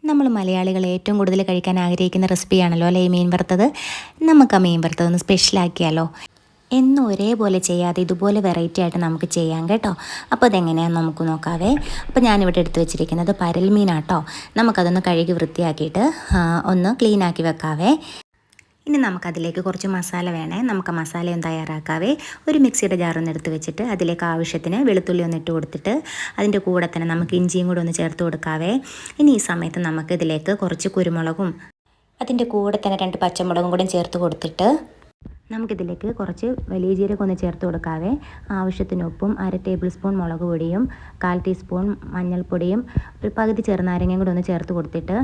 നമ്മൾ മലയാളികൾ ഏറ്റവും കൂടുതൽ കഴിക്കാൻ ആഗ്രഹിക്കുന്ന റെസിപ്പിയാണല്ലോ അല്ലേ ഈ മീൻ വറുത്തത്. നമുക്ക് ആ മീൻ വറുത്തതൊന്ന് സ്പെഷ്യലാക്കിയാലോ. എന്നും ഒരേപോലെ ചെയ്യാതെ ഇതുപോലെ വെറൈറ്റി ആയിട്ട് നമുക്ക് ചെയ്യാം കേട്ടോ. അപ്പോൾ അതെങ്ങനെയാണെന്ന് നമുക്ക് നോക്കാവേ. അപ്പോൾ ഞാനിവിടെ എടുത്ത് വെച്ചിരിക്കുന്നത് പരൽ മീനാട്ടോ. നമുക്കതൊന്ന് കഴുകി വൃത്തിയാക്കിയിട്ട് ഒന്ന് ക്ലീനാക്കി വെക്കാവേ. ഇനി നമുക്കതിലേക്ക് കുറച്ച് മസാല വേണേ. നമുക്ക് മസാലയും തയ്യാറാക്കാവേ. ഒരു മിക്സിയുടെ ജാറൊന്ന് എടുത്ത് വെച്ചിട്ട് അതിലേക്ക് ആവശ്യത്തിന് വെളുത്തുള്ളി ഒന്ന് ഇട്ട് കൊടുത്തിട്ട് അതിൻ്റെ കൂടെ തന്നെ നമുക്ക് ഇഞ്ചിയും കൂടെ ഒന്ന് ചേർത്ത് കൊടുക്കാവേ. ഇനി ഈ സമയത്ത് നമുക്ക് ഇതിലേക്ക് കുറച്ച് കുരുമുളകും അതിൻ്റെ കൂടെ തന്നെ 2 പച്ചമുളകും കൂടെ ചേർത്ത് കൊടുത്തിട്ട് നമുക്കിതിലേക്ക് കുറച്ച് വലിയ ജീരകം ഒന്ന് ചേർത്ത് കൊടുക്കാവേ. ആവശ്യത്തിന് ഉപ്പും 1/2 ടേബിൾ സ്പൂൺ മുളക് പൊടിയും 1/4 ടീസ്പൂൺ മഞ്ഞൾപ്പൊടിയും ഒരു പകുതി ചെറുനാരങ്ങയും കൂടെ ഒന്ന് ചേർത്ത് കൊടുത്തിട്ട്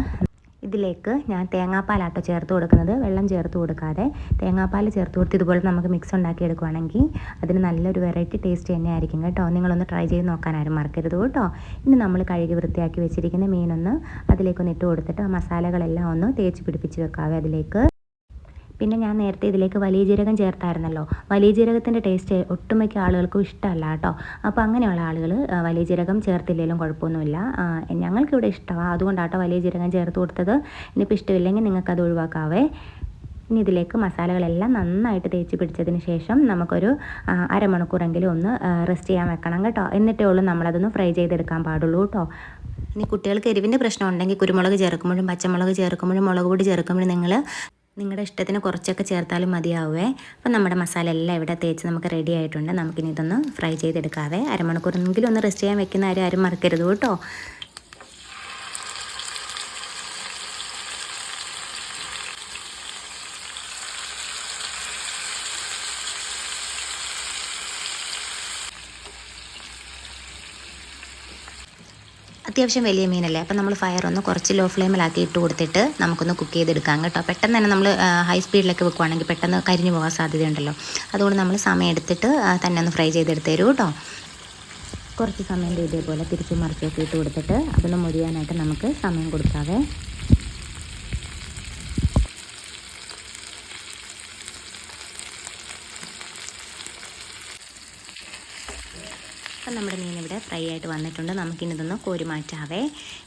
ഇതിലേക്ക് ഞാൻ തേങ്ങാപ്പാലാട്ടോ ചേർത്ത് കൊടുക്കുന്നത്. വെള്ളം ചേർത്ത് കൊടുക്കാതെ തേങ്ങാപ്പാൽ ചേർത്ത് കൊടുത്ത് ഇതുപോലെ നമുക്ക് മിക്സ് ഉണ്ടാക്കി എടുക്കുകയാണെങ്കിൽ അതിന് നല്ലൊരു വെറൈറ്റി ടേസ്റ്റ് തന്നെയായിരിക്കും കേട്ടോ. നിങ്ങളൊന്ന് ട്രൈ ചെയ്ത് നോക്കാൻ ആരും മറക്കരുത് കേട്ടോ. ഇനി നമ്മൾ കഴുകി വൃത്തിയാക്കി വെച്ചിരിക്കുന്ന മീനൊന്ന് അതിലേക്കൊന്ന് ഇട്ട് കൊടുത്തിട്ട് ആ മസാലകളെല്ലാം ഒന്ന് തേച്ച് പിടിപ്പിച്ച് വെക്കാവേ അതിലേക്ക്. പിന്നെ ഞാൻ നേരത്തെ ഇതിലേക്ക് വലിയ ജീരകം ചേർത്തായിരുന്നല്ലോ. വലിയ ജീരകത്തിൻ്റെ ടേസ്റ്റ് ഒട്ടുമിക്ക ആളുകൾക്കും ഇഷ്ടമല്ല കേട്ടോ. അപ്പോൾ അങ്ങനെയുള്ള ആളുകൾ വലിയ ജീരകം ചേർത്തില്ലെങ്കിലും കുഴപ്പമൊന്നുമില്ല. ഞങ്ങൾക്കിവിടെ ഇഷ്ടമാണ്, അതുകൊണ്ടാട്ടോ വലിയ ജീരകം ചേർത്ത് കൊടുത്തത്. ഇനിയിപ്പോൾ ഇഷ്ടമില്ലെങ്കിൽ നിങ്ങൾക്കത് ഒഴിവാക്കാവേ. ഇനി ഇതിലേക്ക് മസാലകളെല്ലാം നന്നായിട്ട് തേച്ച് പിടിച്ചതിന് ശേഷം നമുക്കൊരു അരമണിക്കൂറെങ്കിലും ഒന്ന് റെസ്റ്റ് ചെയ്യാൻ വെക്കണം കേട്ടോ. എന്നിട്ടേ ഉള്ളൂ നമ്മളതൊന്ന് ഫ്രൈ ചെയ്തെടുക്കാൻ പാടുള്ളൂ കേട്ടോ. ഇനി കുട്ടികൾക്ക് എരിവിൻ്റെ പ്രശ്നം ഉണ്ടെങ്കിൽ കുരുമുളക് ചേർക്കുമ്പോഴും പച്ചമുളക് ചേർക്കുമ്പോഴും മുളക് പൊടി ചേർക്കുമ്പോഴും നിങ്ങളുടെ ഇഷ്ടത്തിന് കുറച്ചൊക്കെ ചേർത്താലും മതിയാവുമേ. അപ്പം നമ്മുടെ മസാല എല്ലാം ഇവിടെ തേച്ച് നമുക്ക് റെഡി ആയിട്ടുണ്ട്. നമുക്കിനി ഇതൊന്ന് ഫ്രൈ ചെയ്തെടുക്കാവേ. അരമണിക്കൂറെങ്കിലും ഒന്ന് റെസ്റ്റ് ചെയ്യാൻ വെക്കുന്ന ആരും മറക്കരുത് കേട്ടോ. അത്യാവശ്യം വലിയ മീനല്ലേ, അപ്പം നമ്മൾ ഫയർ ഒന്ന് കുറച്ച് ലോ ഫ്ലെയിമിലാക്കി ഇട്ട് കൊടുത്തിട്ട് നമുക്കൊന്ന് കുക്ക് ചെയ്തെടുക്കാം കേട്ടോ. പെട്ടെന്ന് തന്നെ നമ്മൾ ഹൈ സ്പീഡിലൊക്കെ വെക്കുവാണെങ്കിൽ പെട്ടെന്ന് കരിഞ്ഞു പോകാൻ സാധ്യതയുണ്ടല്ലോ. അതുകൊണ്ട് നമ്മൾ സമയം എടുത്തിട്ട് തന്നെ ഒന്ന് ഫ്രൈ ചെയ്തെടുത്ത് തരൂ കേട്ടോ. കുറച്ച് സമയം ഇതേപോലെ തിരിച്ചും മറിച്ചൊക്കെ ഇട്ട് കൊടുത്തിട്ട് അതൊന്ന് മുരിയാനായിട്ട് നമുക്ക് സമയം കൊടുക്കാവേ. അപ്പം നമ്മുടെ മീൻ ഇവിടെ ഫ്രൈ ആയിട്ട് വന്നിട്ടുണ്ട്. നമുക്കിനിതൊന്ന് കോരി മാറ്റാവേ.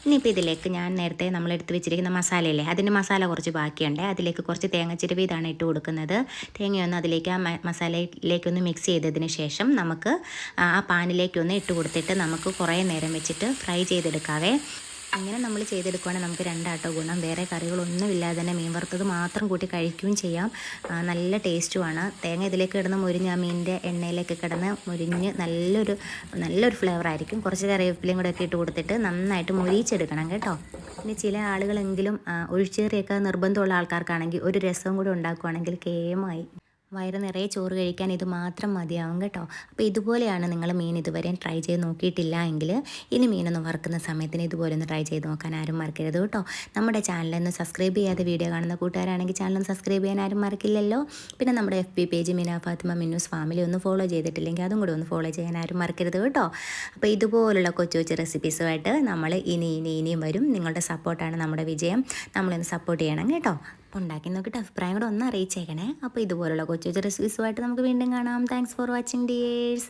ഇനിയിപ്പോൾ ഇതിലേക്ക് ഞാൻ നേരത്തെ നമ്മൾ എടുത്ത് വെച്ചിരിക്കുന്ന മസാലയില്ലേ, അതിൻ്റെ മസാല കുറച്ച് ബാക്കിയുണ്ട്. അതിലേക്ക് കുറച്ച് തേങ്ങ ചിരവി ഇതാണ് ഇട്ട് കൊടുക്കുന്നത്. തേങ്ങയൊന്ന് അതിലേക്ക് ആ മസാലയിലേക്കൊന്ന് മിക്സ് ചെയ്തതിന് ശേഷം നമുക്ക് ആ പാനിലേക്കൊന്ന് ഇട്ട് കൊടുത്തിട്ട് നമുക്ക് കുറേ നേരം വെച്ചിട്ട് ഫ്രൈ ചെയ്തെടുക്കാവേ. അങ്ങനെ നമ്മൾ ചെയ്തെടുക്കുകയാണെങ്കിൽ നമുക്ക് 2 ആട്ടോ ഗുണം. വേറെ കറികളൊന്നും ഇല്ലാതെ തന്നെ മീൻ വറുത്തത് മാത്രം കൂട്ടി കഴിക്കുകയും ചെയ്യാം. നല്ല ടേസ്റ്റുമാണ്. തേങ്ങ ഇതിലേക്ക് കിടന്ന് മുരിഞ്ഞ് ആ മീനിൻ്റെ എണ്ണയിലേക്ക് കിടന്ന് മുരിഞ്ഞ് നല്ലൊരു ഫ്ലേവർ ആയിരിക്കും. കുറച്ച് കറിവേപ്പിലയും കൂടെ ഒക്കെ ഇട്ട് കൊടുത്തിട്ട് നന്നായിട്ട് മുരിച്ചെടുക്കണം കേട്ടോ. പിന്നെ ചില ആളുകളെങ്കിലും ഒഴിച്ചേറിയൊക്കെ നിർബന്ധമുള്ള ആൾക്കാർക്കാണെങ്കിൽ ഒരു രസവും കൂടെ ഉണ്ടാക്കുകയാണെങ്കിൽ കേമായി. വയറ് നിറയെ ചോറ് കഴിക്കാൻ ഇത് മാത്രം മതിയാവും കേട്ടോ. അപ്പോൾ ഇതുപോലെയാണ് നിങ്ങൾ മീൻ ഇതുവരെയും ട്രൈ ചെയ്ത് നോക്കിയിട്ടില്ല എങ്കിൽ ഇനി മീനൊന്ന് വറുക്കുന്ന സമയത്തിന് ഇതുപോലെ ഒന്ന് ട്രൈ ചെയ്ത് നോക്കാൻ ആരും മറക്കരുത് കേട്ടോ. നമ്മുടെ ചാനലൊന്ന് സബ്സ്ക്രൈബ് ചെയ്യാതെ വീഡിയോ കാണുന്ന കൂട്ടുകാരാണെങ്കിൽ ചാനലൊന്ന് സബ്സ്ക്രൈബ് ചെയ്യാൻ ആരും മറക്കില്ലല്ലോ. പിന്നെ നമ്മുടെ FB പേജ് മിന ഫാത്തിമ മിന്നൂസ് ഫാമിലി ഒന്ന് ഫോളോ ചെയ്തിട്ടില്ലെങ്കിൽ അതും കൂടെ ഒന്ന് ഫോളോ ചെയ്യാൻ ആരും മറക്കരുത് കേട്ടോ. അപ്പോൾ ഇതുപോലുള്ള കൊച്ചു കൊച്ചു റെസിപ്പീസുമായിട്ട് നമ്മൾ ഇനിയും വരും. നിങ്ങളുടെ സപ്പോർട്ടാണ് നമ്മുടെ വിജയം. നമ്മളൊന്ന് സപ്പോർട്ട് ചെയ്യണം കേട്ടോ. ഉണ്ടാക്കി നോക്കിയിട്ട് അഭിപ്രായം കൂടെ ഒന്ന് അറിയിച്ചേക്കണേ. അപ്പോൾ ഇതുപോലുള്ള കൊച്ചു കൊച്ചു റെസിപ്പീസുമായിട്ട് നമുക്ക് വീണ്ടും കാണാം. Thanks for watching dears.